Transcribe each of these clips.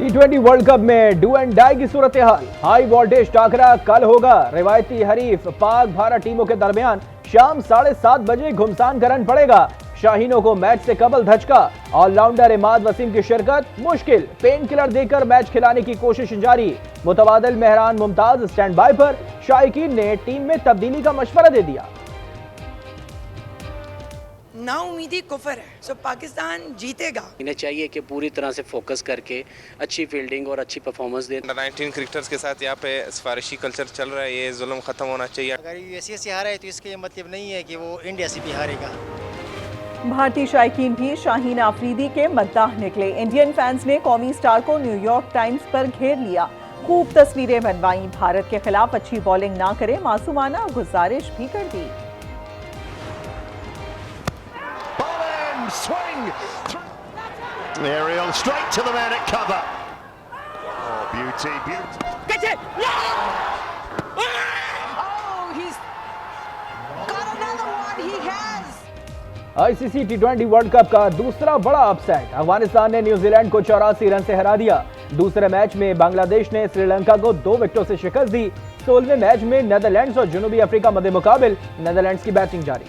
T20 world cup में do and die की सूरत हाल। High voltage टाकरा कल होगा। रिवायती हरीफ पाक भारत टीमों के दरमियान शाम 7:30 बजे घुमसान करन पड़ेगा। शाहीनों को मैच से कबल धचका। ऑलराउंडर इमाद वसीम की शिरकत मुश्किल। पेन किलर देकर मैच खिलाने की कोशिश जारी। मुतबादिल मेहरान मुमताज स्टैंड बाय पर। शायकीन ने टीम में तब्दीली का मशवरा दे दिया। ना उम्मीदी कुफर है। सो पाकिस्तान जीतेगा। इन्हें चाहिए कि पूरी तरह से फोकस करके अच्छी फील्डिंग और अच्छी परफॉर्मेंस दें। अंडर 19 क्रिकेटर्स के साथ यहाँ पे सिफारिशी कल्चर चल रहा है, ये जुल्म खत्म होना चाहिए। अगर यूएसए से हारा है तो इसका ये मतलब नहीं है कि वो इंडिया से भी हारेगा। भारतीय शायकीन भी शाहीन आफरीदी के मद्दाह निकले। इंडियन फैंस ने कौमी स्टार को न्यूयॉर्क टाइम्स पर घेर लिया। खूब तस्वीरें बनवाई। भारत के खिलाफ अच्छी बॉलिंग ना करे, मासूमाना गुजारिश भी कर दी। Swing! Aerial straight to the man at cover. Oh, beauty, beauty. Get it! No! Oh, he's got another one. He has. ICC T20 world cup का दूसरा बड़ा अपसेट। अफगानिस्तान ने न्यूजीलैंड को 84 रन से हरा दिया। दूसरे मैच में बांग्लादेश ने श्रीलंका को 2 विकेटों से शिकस्त दी। 16वें मैच में नेदरलैंड्स और जनूबी अफ्रीका मध्य मुकाबिल। नेदरलैंड्स की बैटिंग जारी।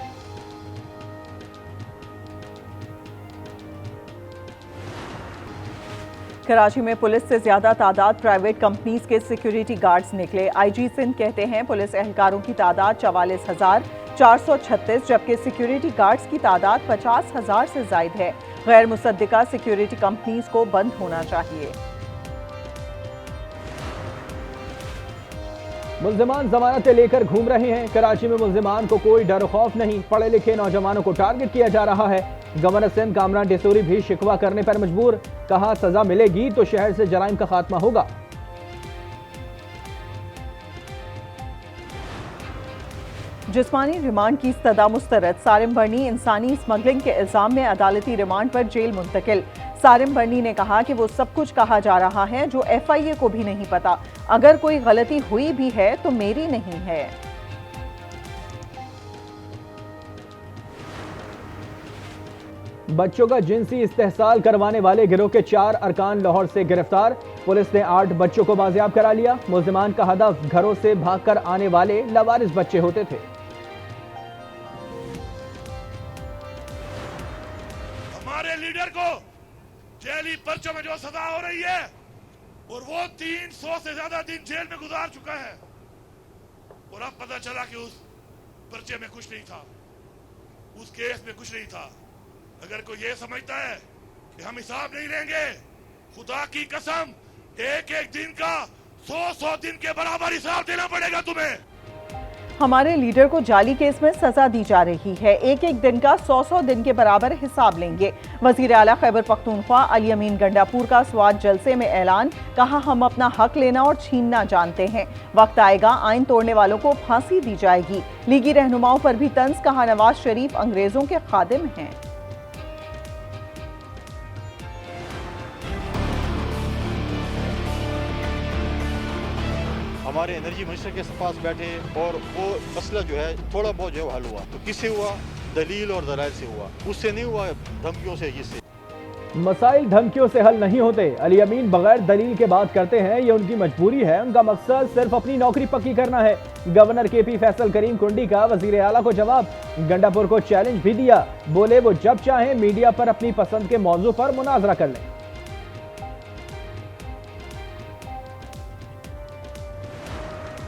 कराची में पुलिस से ज्यादा तादाद प्राइवेट कंपनीज के सिक्योरिटी गार्ड्स निकले। आईजी सिंध कहते हैं पुलिस एहलकारों की तादाद 44,436, जबकि सिक्योरिटी गार्ड्स की तादाद 50,000 से जायद है। गैर मुसद्दिका सिक्योरिटी कंपनीज को बंद होना चाहिए। मुल्जिमान जमानतें लेकर घूम रहे हैं। कराची में मुल्जिमान को कोई डर खौफ नहीं। पढ़े लिखे नौजवानों को टारगेट किया जा रहा है। गवर्नर सिंध कामरान डिसूरी भी शिकवा करने पर मजबूर। कहा सजा मिलेगी तो शहर से जराइम का खात्मा होगा। जिस्मानी रिमांड की सजा मुस्तरद। सारिम बर्नी इंसानी स्मगलिंग के इल्जाम में अदालती रिमांड पर जेल मुंतकिल। सारिम बर्नी ने कहा कि वो सब कुछ कहा जा रहा है जो FIA को भी नहीं पता। अगर कोई गलती हुई भी है तो मेरी नहीं है। बच्चों का जिनसी इस्तेहसाल करवाने वाले गिरोह के 4 अरकान लाहौर से गिरफ्तार। पुलिस ने 8 बच्चों को बाजियाब करा लिया। मुल्जिमान का हदफ घरों से भागकर आने वाले लवारिस बच्चे होते थे। हमारे लीडर को जेली पर्चों में जो सजा हो रही है और वो 300 से ज्यादा दिन जेल में गुजार चुका है, और अब पता चला कि उस पर्चे में कुछ नहीं था, उस केस में कुछ नहीं था। अगर कोई ये समझता है कि हम हिसाब नहीं लेंगे, खुदा की कसम एक एक दिन का 100 दिन के बराबर हिसाब देना पड़ेगा तुम्हें। हमारे लीडर को जाली केस में सजा दी जा रही है। एक एक दिन का 100 दिन के बराबर हिसाब लेंगे। वजीर आला खैबर पख्तूनख्वा अली अमीन गंडापुर का स्वाद जलसे में ऐलान। कहा हम अपना हक लेना और छीनना जानते हैं। वक्त आएगा आइन तोड़ने वालों को फांसी दी जाएगी। लीगी रहनुमाओं पर भी तंज। कहा नवाज शरीफ अंग्रेजों के खादिम हैं। हमारे एनर्जी मिनिस्टर के पास बैठे और वो मसला जो है थोड़ा बहुत जो है हल हुआ। तो किससे हुआ? दलील और दलाइल से हुआ, उससे नहीं हुआ धमकियों से। इससे मसाइल धमकियों से हल नहीं होते। अली अमीन बगैर दलील के बात करते हैं, ये उनकी मजबूरी है। उनका मकसद सिर्फ अपनी नौकरी पक्की करना है। गवर्नर KP फैसल करीम कुंडी का वजीर आला को जवाब। गंडापुर को चैलेंज भी दिया। बोले वो जब चाहें मीडिया पर अपनी पसंद के मौजू पर मुनाजरा कर लें।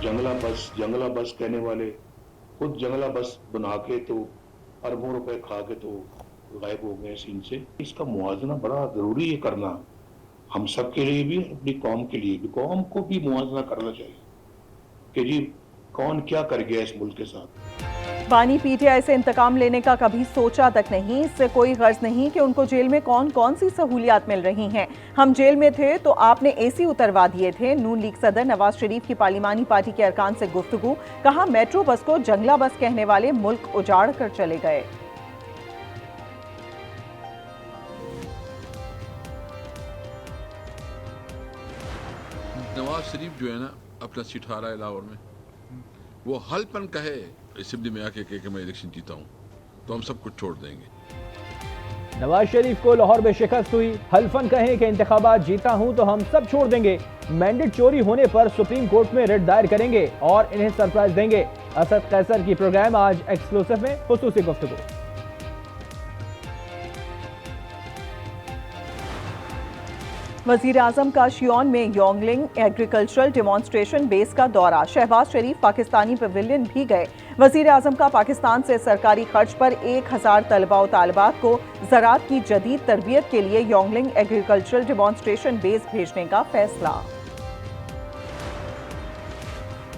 जंगला बस कहने वाले खुद जंगला बस बना के तो अरबों रुपए खा के तो गायब हो गए सीन से। इसका मुआवजा बड़ा जरूरी है करना, हम सब के लिए भी, अपनी कौम के लिए भी। कौम को भी मुआवजा करना चाहिए कि जी कौन क्या कर गया इस मुल्क के साथ। बानी PTI से इंतकाम लेने का कभी सोचा तक नहीं। इससे कोई गर्ज नहीं कि उनको जेल में कौन कौन सी सहूलियात मिल रही हैं। हम जेल में थे तो आपने AC उतरवा दिए थे। नून लीग सदर नवाज शरीफ की पार्लिमानी पार्टी के अरकान से गुफ्तगू। कहा मेट्रो बस को जंगला बस कहने वाले मुल्क उजाड़ कर चले गए। नवाज शरीफ जो है ना अपना सीट हारा है लाहौर में, वो हलपन कहे असेंबली में आके कहे कि मैं इलेक्शन जीता हूँ तो हम सब कुछ छोड़ देंगे। नवाज शरीफ को लाहौर में शिकस्त हुई, हल्फन कहें कि इंतखाबात जीता हूं तो हम सब छोड़ देंगे, मैंडेट चोरी होने पर सुप्रीम कोर्ट में रिट दायर करेंगे और इन्हें सरप्राइज देंगे। असद कैसर की प्रोग्राम आज एक्सक्लूसिव में खुसूसी गुफ्तगू। वजीर आजम का शियोन में योंगलिंग एग्रीकल्चरल डेमोन्स्ट्रेशन बेस का दौरा, शहबाज शरीफ पाकिस्तानी पवेलियन भी गए। वजीर आजम का पाकिस्तान से सरकारी खर्च पर 1000 तलबा और तालिबात को ज़राअत की जदीद तरबियत के लिए योंगलिंग एग्रीकल्चरल डेमोन्स्ट्रेशन बेस भेजने का फैसला।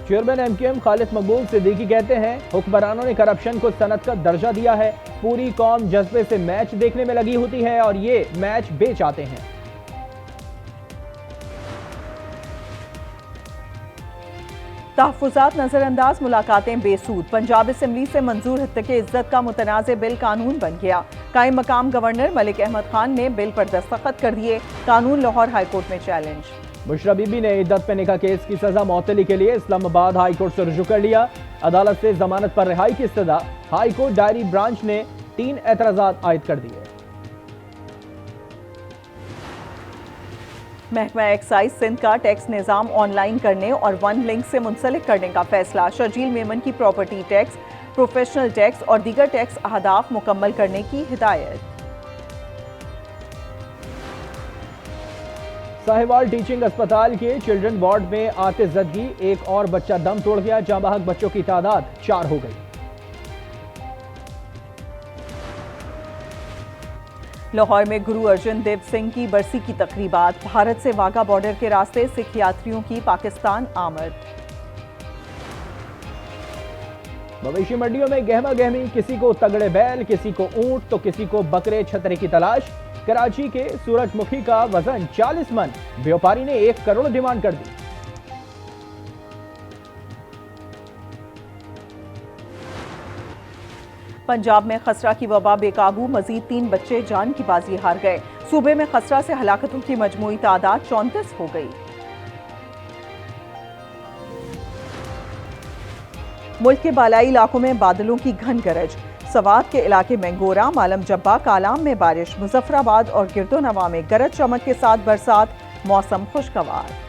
चेयरमैन एमकेएम खालिद मकबूल सिद्दीकी कहते हैं, हुक्मरानों ने करप्शन को सनत का दर्जा दिया है, पूरी कौम जज्बे से मैच देखने में लगी होती है और ये मैच बेच आते हैं। तहफ़्फ़ुज़ात नजरअंदाज, मुलाकातें बेसूद, पंजाब असम्बली से मंजूर हत्या इज्जत का मुतनाज़ बिल कानून बन गया। कायम मकाम गवर्नर मलिक अहमद खान ने बिल पर दस्तखत कर दिए, कानून लाहौर हाईकोर्ट में चैलेंज। बुशरा बीबी ने इद्दत पे निकाह केस की सजा मौतली के लिए इस्लामाबाद हाई कोर्ट से रुजू कर लिया। अदालत से जमानत पर रिहाई की सजा हाई कोर्ट डायरी ब्रांच ने 3 एतराजात आयद कर दिए। महकमा एक्साइज सिंध का टैक्स निज़ाम ऑनलाइन करने और वन लिंक से मुंसलिक करने का फैसला। शर्जील मेमन की प्रॉपर्टी टैक्स, प्रोफेशनल टैक्स और दीगर टैक्स अहदाफ मुकम्मल करने की हिदायत। साहिवाल टीचिंग अस्पताल के चिल्ड्रन वार्ड में आतिशज़दगी, एक और बच्चा दम तोड़ गया, जांबाहक बच्चों की तादाद 4 हो गई। लाहौर में गुरु अर्जुन देव सिंह की बरसी की तकरीबात, भारत से वाघा बॉर्डर के रास्ते सिख यात्रियों की पाकिस्तान आमद। मवेशी मंडियों में गहमा गहमी, किसी को तगड़े बैल, किसी को ऊंट तो किसी को बकरे छतरे की तलाश। कराची के सूरजमुखी का वजन 40 मन, व्यापारी ने 1 करोड़ डिमांड कर दी। पंजाब में खसरा की वबा बेकाबू, मजीद 3 बच्चे जान की बाजी हार गए। सूबे में खसरा से हलाकतों की मजमूई तादाद 34 हो गई। मुल्क के बालाई इलाकों में बादलों की घन गरज, सवात के इलाके में गोरा, मालम जब्बा, कालाम में बारिश, मुजफ्फराबाद और गिरदोनवा में गरज चमक के साथ बरसात, मौसम खुशगवार।